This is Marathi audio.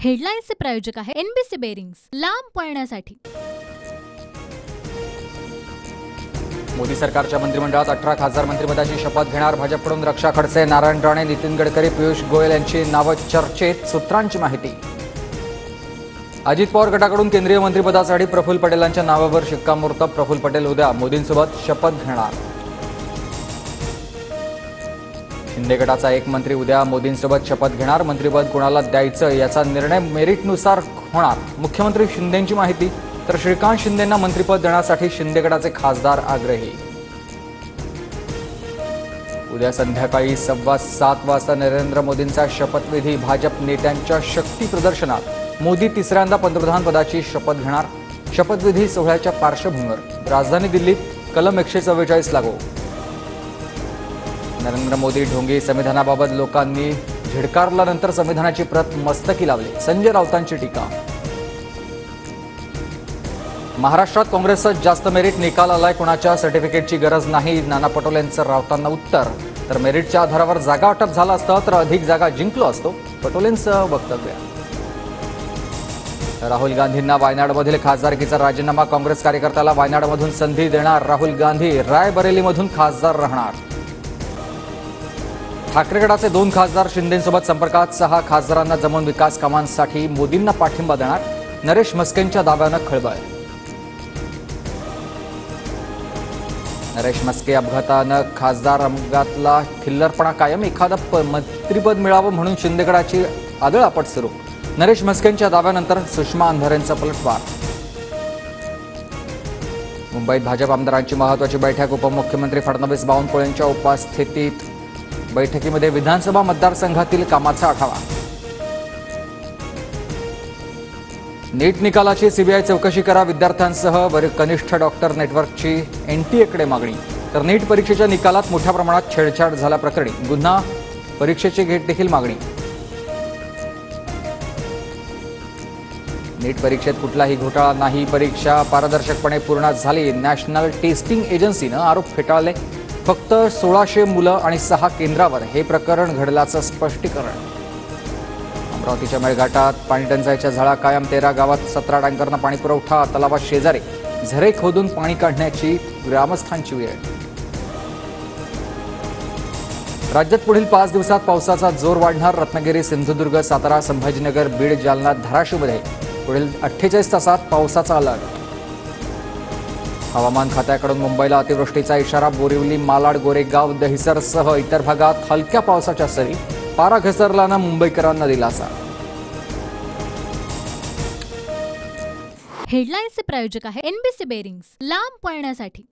हेडलाईन्सचे प्रायोजक आहे एनबीसी बेरिंग्स, लांब पळण्यासाठी। मोदी सरकारच्या मंत्रिमंडळात 18 खासदार मंत्रिपदाची शपथ घेणार। भाजपकडून रक्षा खडसे, नारायण राणे, नितीन गडकरी, पियुष गोयल यांची नावं चर्चेत। सूत्रांची माहिती। अजित पवार गटाकडून केंद्रीय मंत्रिपदासाठी प्रफुल्ल पटेलांच्या नावावर शिक्कामोर्तब। प्रफुल्ल पटेल उद्या मोदींसोबत शपथ घेणार। शिंदे गटाचा एक मंत्री उद्या मोदींसोबत शपथ घेणार। मंत्रिपद कोणाला द्यायचं याचा निर्णय मेरिटनुसार होणार। मुख्यमंत्री शिंदेंची माहिती। तर श्रीकांत शिंदेंना मंत्रिपद देण्यासाठी शिंदे गटाचे खासदार आग्रही। उद्या संध्याकाळी 7:15 वाजता नरेंद्र मोदींचा शपथविधी। भाजप नेत्यांच्या शक्ती प्रदर्शनात मोदी तिसऱ्यांदा पंतप्रधान पदाची शपथ घेणार। शपथविधी सोहळ्याच्या पार्श्वभूमीवर राजधानी दिल्लीत कलम 144 लागू। नरेंद्र मोदी ढोंगी संविधानाबाबत लोकांनी झिडकारल्यानंतर संविधानाची प्रत मस्तकी लावली। संजय राऊतांची टीका। महाराष्ट्रात काँग्रेसच जास्त मेरिट निकाल आलाय, कोणाच्या सर्टिफिकेटची गरज नाही। नाना पटोलेंचं राऊतांना उत्तर। तर मेरिटच्या आधारावर जागा वाटप झालं असतं तर अधिक जागा जिंकलो असतो, पटोलेंचं वक्तव्य। राहुल गांधींना वायनाडमधील खासदारकीचा राजीनामा। काँग्रेस कार्यकर्त्याला वायनाडमधून संधी देणार राहुल गांधी। रायबरेलीमधून खासदार राहणार। ठाकरे गटाचे 2 खासदार शिंदेंसोबत संपर्कात। 6 खासदारांना जमवून विकास कामांसाठी मोदींना पाठिंबा देणार। नरेश म्हस्केंच्या दाव्यानं खळबळ। नरेश म्हस्के अपघातानं खासदार अपघातातला थिल्लरपणा कायम। एखादं मंत्रिपद मिळावं म्हणून शिंदे गटाची आदळआपट सुरू। नरेश म्हस्केंच्या दाव्यानंतर सुषमा अंधारेंचा पलटवार। मुंबईत भाजप आमदारांची महत्त्वाची बैठक। उपमुख्यमंत्री फडणवीस, बावनकुळेंच्या उपस्थितीत बैठकीमध्ये विधानसभा मतदारसंघातील कामाचा आढावा। नीट निकालाची सीबीआय चौकशी करा। विद्यार्थ्यांसह कनिष्ठ डॉक्टर नेटवर्कची एनटीएकडे मागणी। तर नीट परीक्षेच्या निकालात मोठ्या प्रमाणात छेडछाड झाल्याप्रकरणी गुन्हा परीक्षेची देखील मागणी। नीट परीक्षेत कुठलाही घोटाळा नाही, परीक्षा पारदर्शकपणे पूर्ण झाली। नॅशनल टेस्टिंग एजन्सीनं आरोप फेटाळले। फक्त 1600 मुलं आणि 6 केंद्रावर हे प्रकरण घडल्याचं स्पष्टीकरण। अमरावतीच्या मेळघाटात पाणी टंचाईच्या झळा कायम। 13 गावात 17 टँकरनं पाणी पुरवठा। तलावात शेजारी झरे खोदून पाणी काढण्याची ग्रामस्थांची वेळ। राज्यात पुढील 5 दिवसात पावसाचा जोर वाढणार। रत्नागिरी, सिंधुदुर्ग, सातारा, संभाजीनगर, बीड, जालना, धाराशिवमध्ये पुढील 48 तासात पावसाचा अलर्ट। हवामान खात्याकडून मुंबईला अतिवृष्टीचा इशारा। बोरिवली, मालाड, गोरेगाव, दहिसरसह इतर भागात हलक्या पावसाच्या सरी। पारा घसरल्यानं मुंबईकरांना दिलासा। हेडलाईन्सचे प्रायोजक आहे एनबीसी बेरिंग्स, लांब पळण्यासाठी।